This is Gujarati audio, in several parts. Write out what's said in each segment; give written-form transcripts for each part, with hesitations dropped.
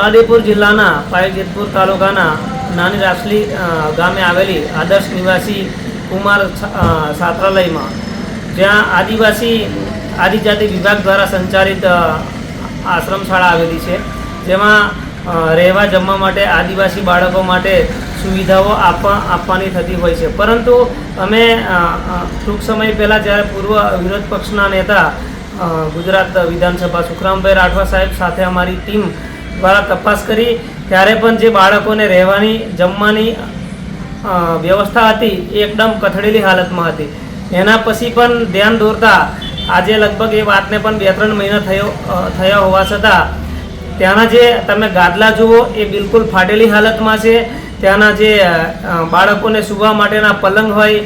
છોટાઉદેપુર જિલ્લાના પાટણપુર તાલુકાના નાની રાસલી ગામે આવેલી આદર્શ નિવાસી કુમાર છાત્રાલયમાં જ્યાં આદિજાતિ વિભાગ દ્વારા સંચાલિત આશ્રમશાળા આવેલી છે, જેમાં રહેવા જમવા માટે આદિવાસી બાળકો માટે સુવિધાઓ આપવાની થતી હોય છે। પરંતુ અમે ટૂંક સમય પહેલાં જ્યારે પૂર્વ વિરોધ પક્ષના નેતા ગુજરાત વિધાનસભા સુખરામભાઈ રાઠવા સાહેબ સાથે અમારી ટીમ દ્વારા તપાસ કરી ત્યારે પણ જે બાળકોને રહેવાની જમવાની વ્યવસ્થા હતી એ એકદમ કથળેલી હાલતમાં હતી। એના પછી પણ ધ્યાન દોરતા આજે લગભગ એ વાતને પણ 2-3 મહિના થયા હોવા છતાં ત્યાંના જે તમે ગાદલા જુઓ એ બિલકુલ ફાટેલી હાલતમાં છે। ત્યાંના જે બાળકોને સૂવા માટેના પલંગ હોય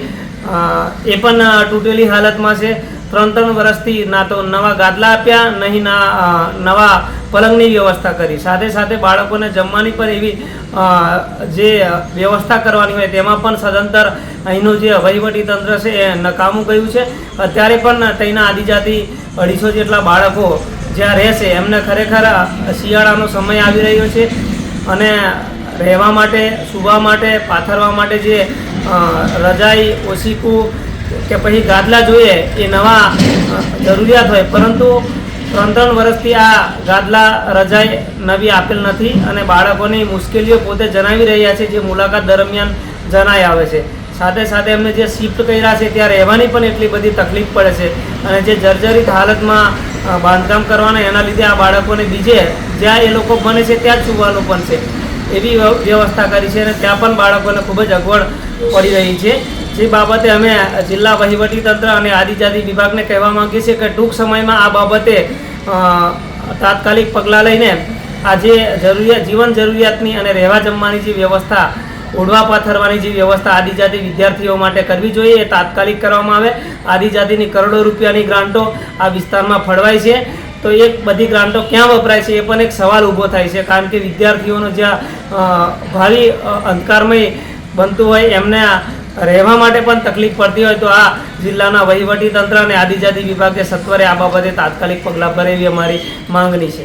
એ પણ તૂટેલી હાલતમાં છે। 3 વર્ષથી ના તો નવા ગાદલા આપ્યા નહીં ના નવા પલંગની વ્યવસ્થા કરી, સાથે સાથે બાળકોને જમવાની પણ એવી જે વ્યવસ્થા કરવાની હોય તેમાં પણ સદંતર અહીંનું જે વહીવટી તંત્ર છે એ નકામું ગયું છે। અત્યારે પણ ત્યાંના આદિજાતિ 250 જેટલા બાળકો જ્યાં રહેશે એમને ખરેખર શિયાળાનો સમય આવી રહ્યો છે અને રહેવા માટે, સૂવા માટે, પાથરવા માટે જે રજાઈ, ઓશીકું કે પછી ગાદલા જોઈએ એ નવા જરૂરિયાત હોય, પરંતુ 3 વર્ષથી આ ગાદલા રજાઈ નવી આપેલ નથી અને બાળકોની મુશ્કેલીઓ પોતે જણાવી રહ્યા છે, જે મુલાકાત દરમિયાન જણાઈ આવે છે। સાથે સાથે એમને જે શિફ્ટ કર્યા છે ત્યાં રહેવાની પણ એટલી બધી તકલીફ પડે છે અને જે જર્જરિત હાલતમાં બાંધકામ કરવાના એના લીધે આ બાળકોને બીજે જ્યાં એ લોકો બને છે ત્યાં જ સૂવાનું પણ છે એવી વ્યવસ્થા કરી છે અને ત્યાં પણ બાળકોને ખૂબ જ અગવડ પડી રહી છે। જે બાબતે અમે જિલ્લા વહીવટીતંત્ર અને આદિજાતિ વિભાગને કહેવા માંગીએ છીએ કે ટૂંક સમયમાં આ બાબતે તાત્કાલિક પગલાં લઈને આ જે જીવન જરૂરિયાતની અને રહેવા જમવાની જે વ્યવસ્થા, ઓઢવા પાથરવાની જે વ્યવસ્થા આદિજાતિ વિદ્યાર્થીઓ માટે કરવી જોઈએ એ તાત્કાલિક કરવામાં આવે। આદિજાતિની કરોડો રૂપિયાની ગ્રાન્ટો આ વિસ્તારમાં ફળવાય છે, તો એ બધી ગ્રાન્ટો ક્યાં વપરાય છે એ પણ એક સવાલ ઊભો થાય છે, કારણ કે વિદ્યાર્થીઓનો જ્યાં ભાવિ અંધકારમય બનતું હોય એમને રહેવા માટે પણ તકલીફ પડતી હોય તો આ જિલ્લાના વહીવટી તંત્ર અને આદિજાતિ વિભાગે સત્વરે આ બાબતે તાત્કાલિક પગલાં ભરે એવી અમારી માંગણી છે।